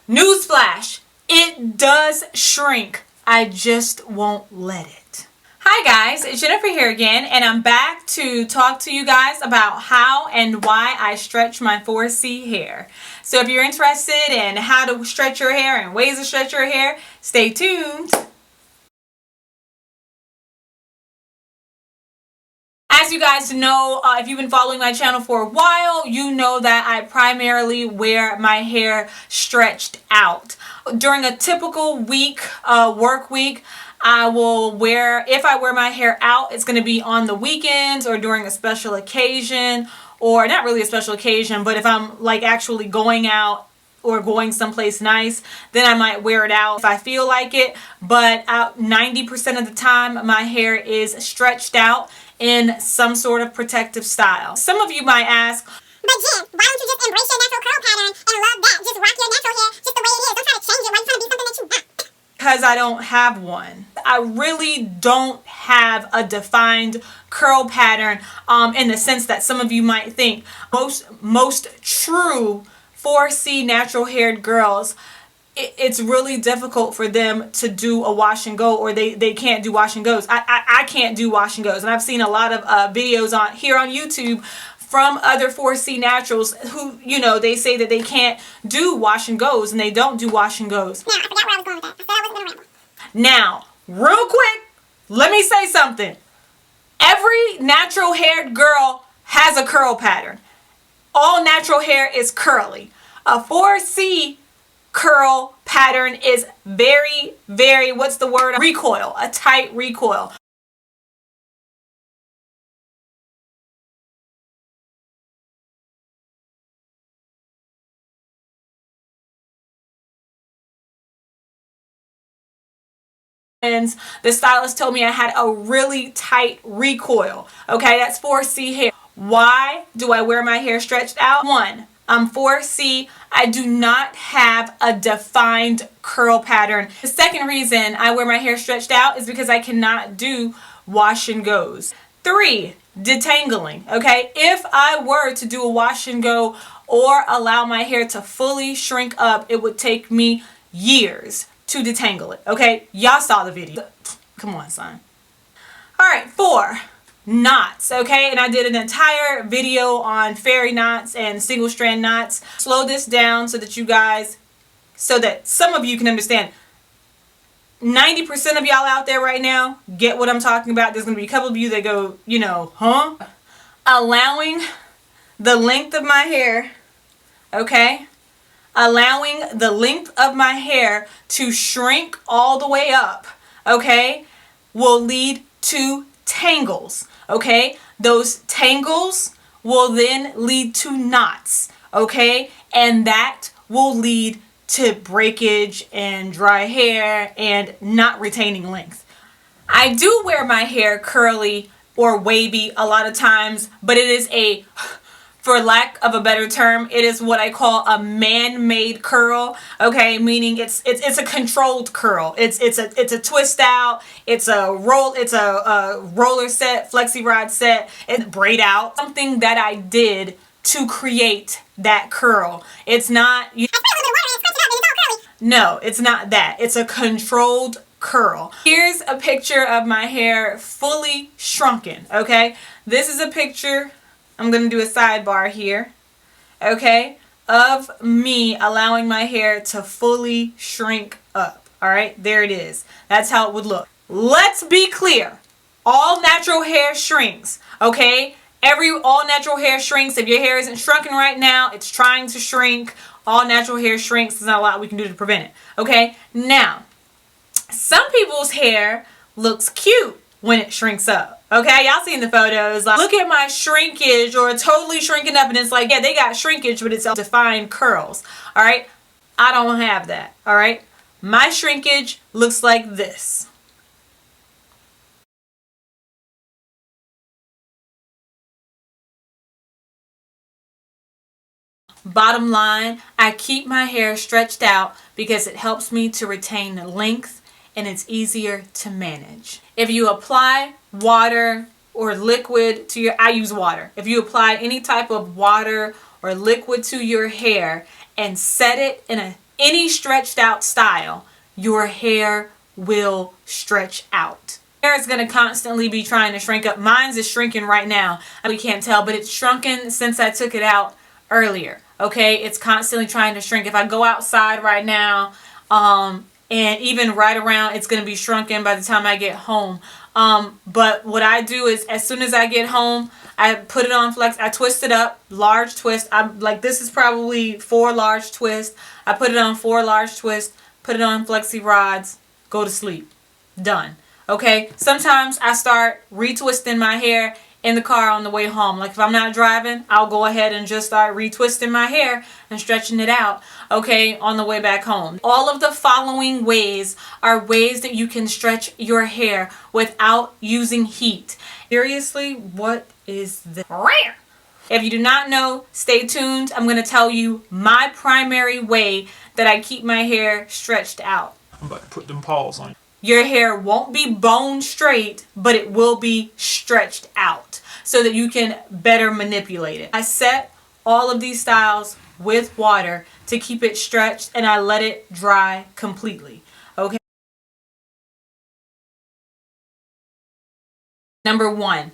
Newsflash, it does shrink. I just won't let it. Hi guys, it's Jennifer here again, and I'm back to talk to you guys about how and why I stretch my 4C hair. So if you're interested in how to stretch your hair and ways to stretch your hair, stay tuned. As you guys know, if you've been following my channel for a while, you know that I primarily wear my hair stretched out. During a typical week, work week, I will wear, if I wear my hair out, it's going to be on the weekends or during a special occasion, or not really a special occasion, but if I'm like actually going out or going someplace nice, then I might wear it out if I feel like it. But 90% of the time, my hair is stretched out in some sort of protective style. Some of you might ask, but Jen, why don't you just embrace your natural curl pattern and love that? Just rock your natural hair just the way it is. Don't try to change it. Why are you trying to be something that you're not? because I don't have one. I really don't have a defined curl pattern in the sense that some of you might think. Most true 4C natural haired girls, it's really difficult for them to do a wash and go, or they can't do wash and goes. I can't do wash and goes, and I've seen a lot of videos here on YouTube from other 4C naturals who, you know, they say that they can't do wash and goes, and they don't do wash and goes. Now, I forgot where I was going with that. I said I wasn't going to ramble. Now, real quick, let me say something. Every natural haired girl has a curl pattern. All natural hair is curly. A 4C curl pattern is very, what's the word? Recoil, a tight recoil. The stylist told me I had a really tight recoil. Okay, that's 4C hair. Why do I wear my hair stretched out? One, I'm 4C. I do not have a defined curl pattern. The second reason I wear my hair stretched out is because I cannot do wash and goes. 3, detangling. Okay, if I were to do a wash and go or allow my hair to fully shrink up, it would take me years to detangle it. Okay, y'all saw the video. Come on, son. All right, 4, knots. Okay, and I did an entire video on fairy knots and single strand knots. Slow this down so that you guys, so that some of you can understand. 90% of y'all out there right now get what I'm talking about. There's gonna be a couple of you that go, you know, huh? Allowing the length of my hair, okay? Allowing the length of my hair to shrink all the way up, okay, will lead to tangles, okay? Those tangles will then lead to knots, okay? And that will lead to breakage and dry hair and not retaining length. I do wear my hair curly or wavy a lot of times, but it is a, for lack of a better term, it is what I call a man-made curl. Okay, meaning it's a controlled curl. It's a twist out. It's a roller set, Flexi-rod set, and braid out. Something that I did to create that curl. It's not. No, it's not that. It's a controlled curl. Here's a picture of my hair fully shrunken. Okay, this is a picture. I'm going to do a sidebar here, okay, of me allowing my hair to fully shrink up. All right, there it is. That's how it would look. Let's be clear. All natural hair shrinks, okay? All natural hair shrinks. If your hair isn't shrunken right now, it's trying to shrink. All natural hair shrinks. There's not a lot we can do to prevent it, okay? Now, some people's hair looks cute when it shrinks up. Okay, y'all seen the photos. Like, look at my shrinkage, or totally shrinking up, and it's like, yeah, they got shrinkage, but it's defined curls. All right, I don't have that. All right, my shrinkage looks like this. Bottom line, I keep my hair stretched out because it helps me to retain the length, and it's easier to manage. If you apply water or liquid to your, I use water. If you apply any type of water or liquid to your hair and set it in any stretched out style, your hair will stretch out. Hair is going to constantly be trying to shrink up. Mine's is shrinking right now. We can't tell, but it's shrunken since I took it out earlier. Okay, it's constantly trying to shrink. If I go outside right now, and even right around, it's going to be shrunken by the time I get home. But what I do is, as soon as I get home, I put it on Flex. I twist it up, large twist. I'm like, this is probably 4 large twists. I put it on 4 large twists, put it on Flexi-rods, go to sleep. Done. Okay, sometimes I start retwisting my hair in the car on the way home. Like if I'm not driving, I'll go ahead and just start retwisting my hair and stretching it out, okay, on the way back home. All of the following ways are ways that you can stretch your hair without using heat. Seriously, what is this? If you do not know, stay tuned. I'm going to tell you my primary way that I keep my hair stretched out. I'm about to put them paws on you. Your hair won't be bone straight, but it will be stretched out so that you can better manipulate it. I set all of these styles with water to keep it stretched, and I let it dry completely. Okay. Number 1,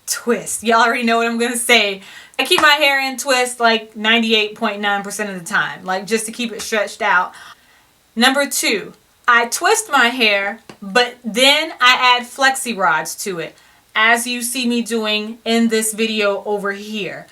twist. Y'all already know what I'm going to say. I keep my hair in twist like 98.9% of the time, like just to keep it stretched out. Number 2, I twist my hair, but then I add Flexi-rods to it, as you see me doing in this video over here.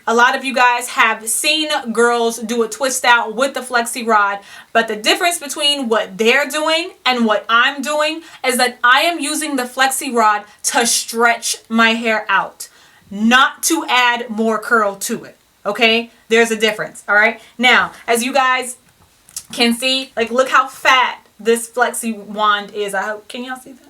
A lot of you guys have seen girls do a twist out with the Flexi-rod, but the difference between what they're doing and what I'm doing is that I am using the Flexi-rod to stretch my hair out, not to add more curl to it. Okay? There's a difference. All right? Now, as you guys can see, like, look how fat this Flexi wand is. I hope, can y'all see that?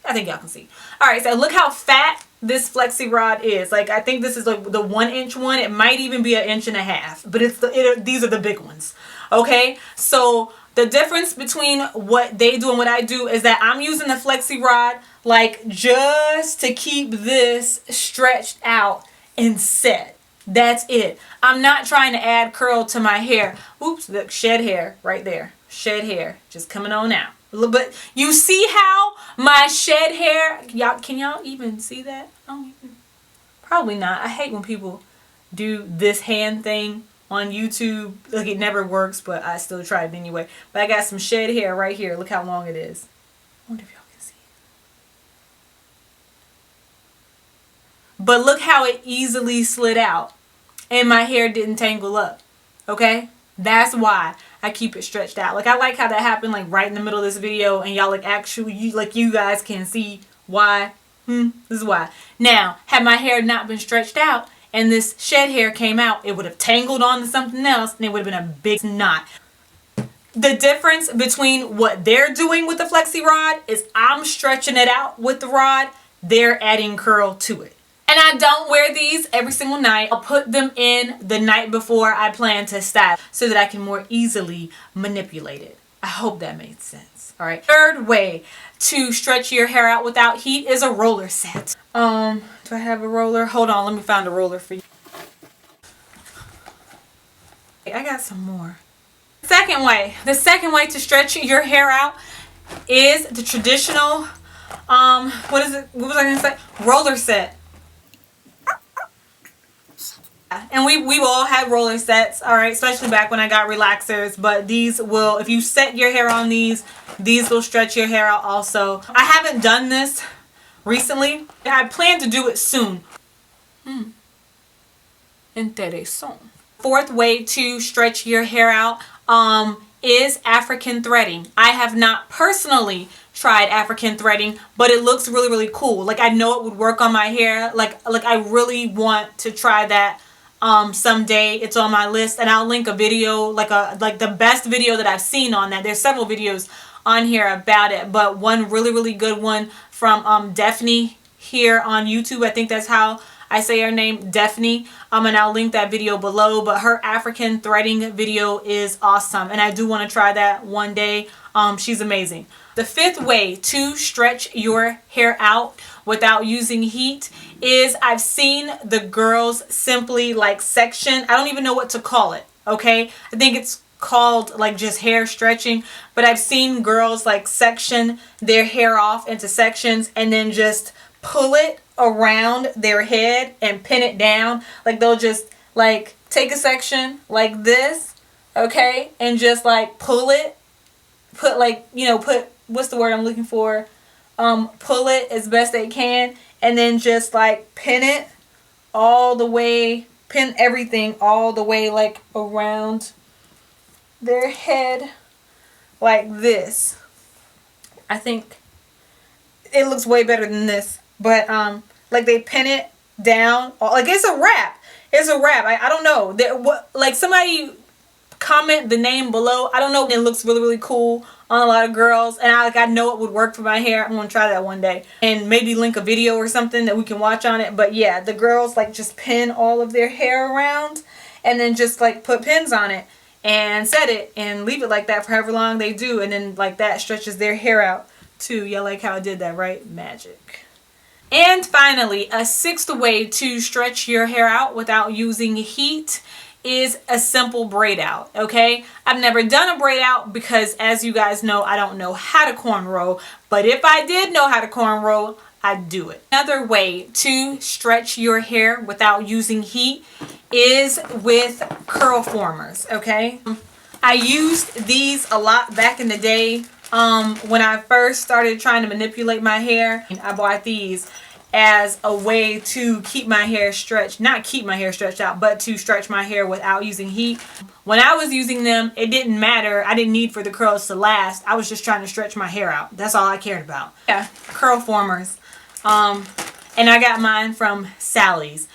I think y'all can see. All right, so look how fat this Flexi rod is. Like, I think this is like the 1-inch one. It might even be 1.5 inches, but these are the big ones. Okay, so the difference between what they do and what I do is that I'm using the Flexi rod like just to keep this stretched out and set. That's it. I'm not trying to add curl to my hair. Oops, look, shed hair right there. Shed hair just coming on out. But you see how my shed hair, y'all, can y'all even see that? Probably not. I hate when people do this hand thing on YouTube. Like, it never works, but I still try it anyway. But I got some shed hair right here. Look how long it is. I wonder if y'all can see it. But look how it easily slid out and my hair didn't tangle up. Okay? That's why I keep it stretched out. Like, I like how that happened like right in the middle of this video, and y'all like actually, you guys can see why. This is why. Now, had my hair not been stretched out and this shed hair came out, it would have tangled onto something else and it would have been a big knot. The difference between what they're doing with the Flexi rod is I'm stretching it out with the rod. They're adding curl to it. And I don't wear these every single night. I'll put them in the night before I plan to style so that I can more easily manipulate it. I hope that made sense. All right. Third way to stretch your hair out without heat is a roller set. Do I have a roller? Hold on, let me find a roller for you. I got some more. The second way to stretch your hair out is the traditional, what is it? What was I gonna say? Roller set. And we've all had roller sets, all right, especially back when I got relaxers. But these will, if you set your hair on these will stretch your hair out also. I haven't done this recently. I plan to do it soon. Interesting. Fourth way to stretch your hair out is African threading. I have not personally tried African threading, but it looks really, really cool. Like, I know it would work on my hair. Like I really want to try that someday. It's on my list, and I'll link a video, like the best video that I've seen on that. There's several videos on here about it, but one really, really good one from Dephne here on YouTube. I think that's how I say her name, Dephne. And I'll link that video below. But her African threading video is awesome, and I do want to try that one day. She's amazing. The fifth way to stretch your hair out without using heat is, I've seen the girls simply like section. I don't even know what to call it. Okay, I think it's called like just hair stretching, but I've seen girls like section their hair off into sections and then just pull it around their head and pin it down. Like they'll just like take a section like this, okay, and just like pull it, put like, you know, put, what's the word I'm looking for, pull it as best they can, and then just like pin it all the way, pin everything all the way like around their head like this. I think it looks way better than this, but like they pin it down, like it's a wrap. It's a wrap. I don't know. What, like, somebody comment the name below. I don't know. It looks really, really cool on a lot of girls, and I know it would work for my hair. I'm gonna try that one day and maybe link a video or something that we can watch on it. But yeah, the girls like just pin all of their hair around and then just like put pins on it and set it and leave it like that for however long they do, and then like that stretches their hair out too. Y'all like how I did that, right? Magic. And finally, a sixth way to stretch your hair out without using heat is a simple braid out. Okay, I've never done a braid out because, as you guys know, I don't know how to cornrow, but if I did know how to cornrow, I'd do it. Another way to stretch your hair without using heat is with curl formers. Okay, I used these a lot back in the day. When I first started trying to manipulate my hair, I bought these as a way to keep my hair stretched, not keep my hair stretched out, but to stretch my hair without using heat. When I was using them, it didn't matter. I didn't need for the curls to last. I was just trying to stretch my hair out. That's all I cared about. Yeah, curl formers. And I got mine from Sally's.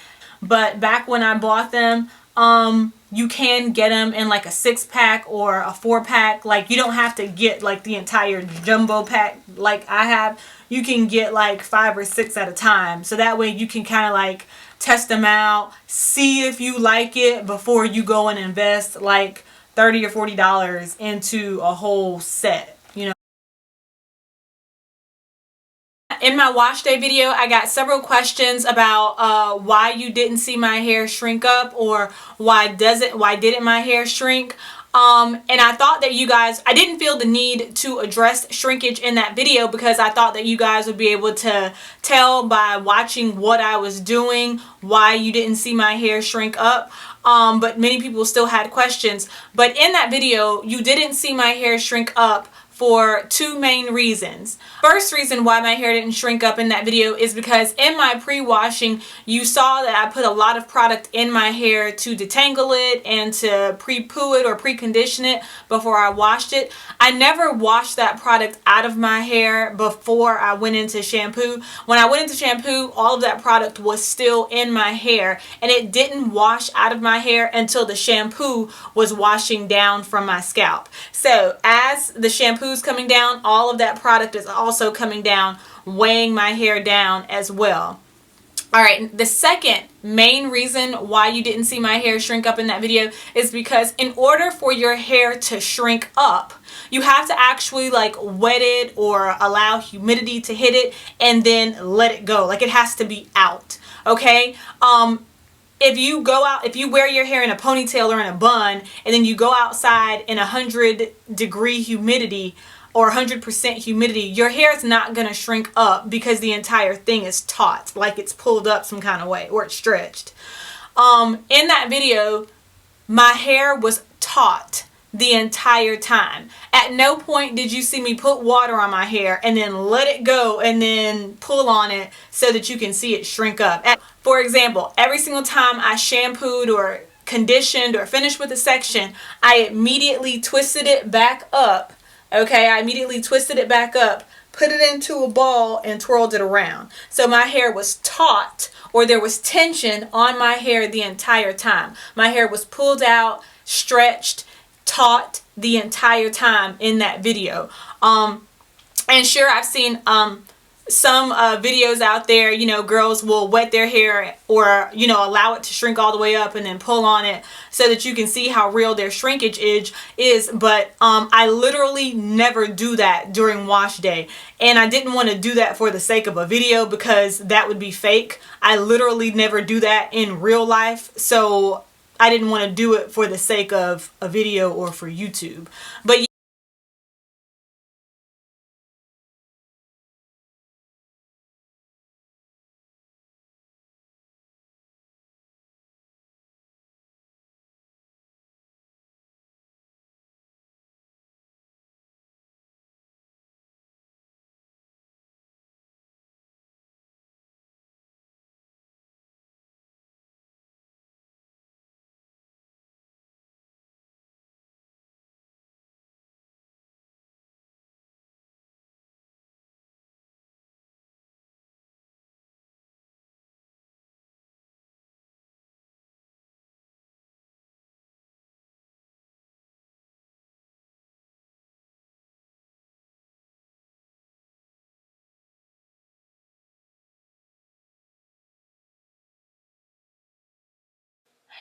But back when I bought them, you can get them in like a 6-pack or a 4-pack. Like, you don't have to get like the entire jumbo pack like I have. You can get like 5 or 6 at a time. So that way you can kind of like test them out, see if you like it before you go and invest like $30 or $40 into a whole set, you know. In my wash day video, I got several questions about why you didn't see my hair shrink up, or why didn't my hair shrink. And I thought that you guys, I didn't feel the need to address shrinkage in that video because I thought that you guys would be able to tell by watching what I was doing why you didn't see my hair shrink up. But many people still had questions. But in that video, you didn't see my hair shrink up for 2 main reasons. First reason why my hair didn't shrink up in that video is because in my pre-washing, you saw that I put a lot of product in my hair to detangle it and to pre-poo it or pre-condition it before I washed it. I never washed that product out of my hair before I went into shampoo. When I went into shampoo, all of that product was still in my hair, and it didn't wash out of my hair until the shampoo was washing down from my scalp. So as the shampoo is coming down, all of that product is also coming down, weighing my hair down as well. All right, the second main reason why you didn't see my hair shrink up in that video is because in order for your hair to shrink up, you have to actually like wet it or allow humidity to hit it and then let it go. Like, it has to be out, okay? If you go out, if you wear your hair in a ponytail or in a bun, and then you go outside in 100-degree humidity or 100% humidity, your hair is not going to shrink up because the entire thing is taut, like it's pulled up some kind of way, or it's stretched. In that video, my hair was taut the entire time. At no point did you see me put water on my hair and then let it go and then pull on it so that you can see it shrink up. For example, every single time I shampooed or conditioned or finished with a section, I immediately twisted it back up. Okay, I immediately twisted it back up, put it into a ball, and twirled it around. So my hair was taut, or there was tension on my hair the entire time. My hair was pulled out, stretched, taut the entire time in that video. And sure, I've seen some videos out there, you know, girls will wet their hair or, you know, allow it to shrink all the way up and then pull on it so that you can see how real their shrinkage is. But I literally never do that during wash day. And I didn't want to do that for the sake of a video because that would be fake. I literally never do that in real life. So I didn't want to do it for the sake of a video or for YouTube. But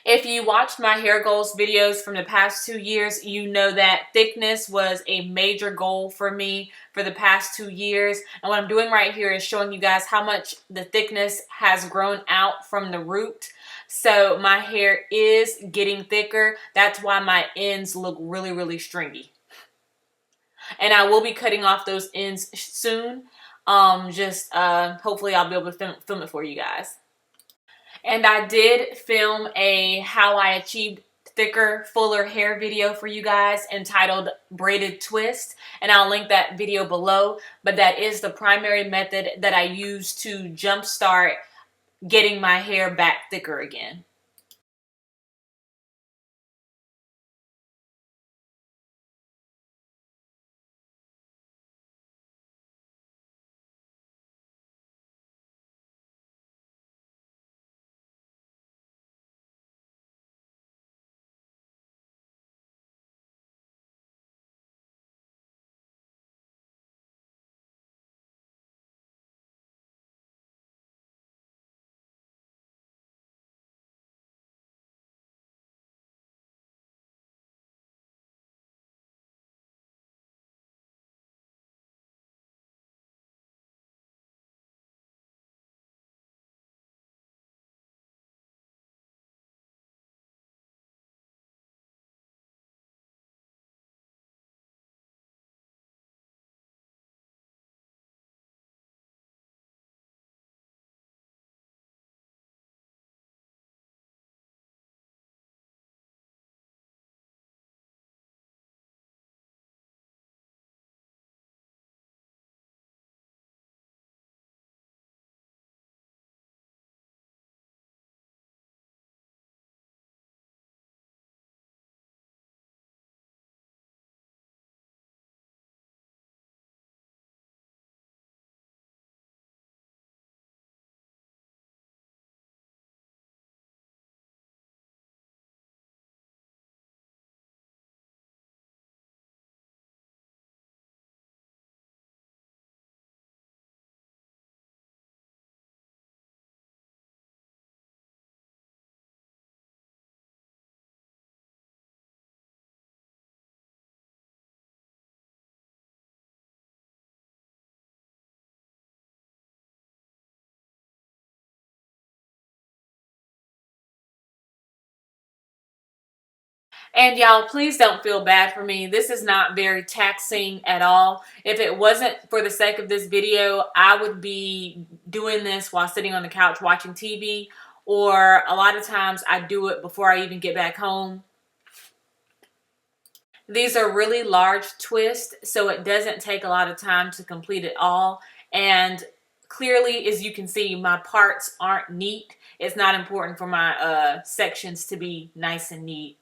if you watched my hair goals videos from the past 2 years, you know that thickness was a major goal for me for the past 2 years. And what I'm doing right here is showing you guys how much the thickness has grown out from the root. So my hair is getting thicker. That's why my ends look really, really stringy. And I will be cutting off those ends soon. Hopefully I'll be able to film it for you guys. And I did film a how I achieved thicker, fuller hair video for you guys entitled Braided Twist, and I'll link that video below. But that is the primary method that I use to jumpstart getting my hair back thicker again. And y'all, please don't feel bad for me. This is not very taxing at all. If it wasn't for the sake of this video, I would be doing this while sitting on the couch watching TV, or a lot of times I do it before I even get back home. These are really large twists, so it doesn't take a lot of time to complete it all. And clearly, as you can see, my parts aren't neat. It's not important for my sections to be nice and neat.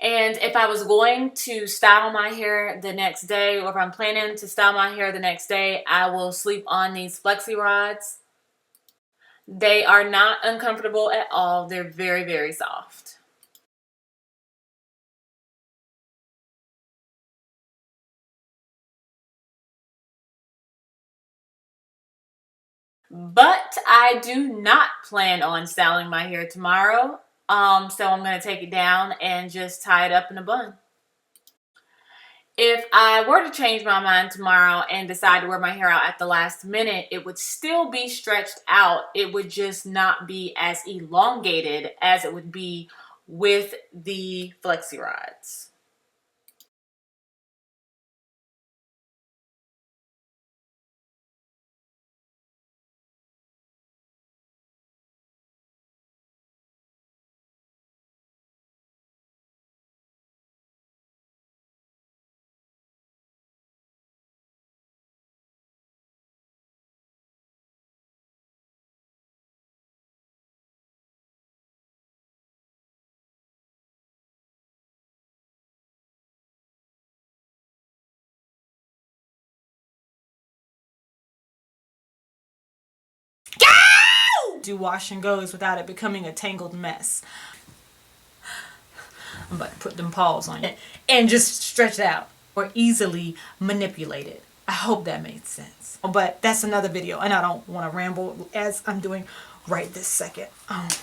And if I was going to style my hair the next day, or if I'm planning to style my hair the next day, I will sleep on these Flexi-rods. They are not uncomfortable at all. They're very, very soft. But I do not plan on styling my hair tomorrow. So I'm going to take it down and just tie it up in a bun. If I were to change my mind tomorrow and decide to wear my hair out at the last minute, it would still be stretched out. It would just not be as elongated as it would be with the Flexi-rods. Do wash and goes without it becoming a tangled mess. I'm about to put them paws on it and just stretch it out or easily manipulate it. I hope that made sense. But that's another video and I don't want to ramble as I'm doing right this second.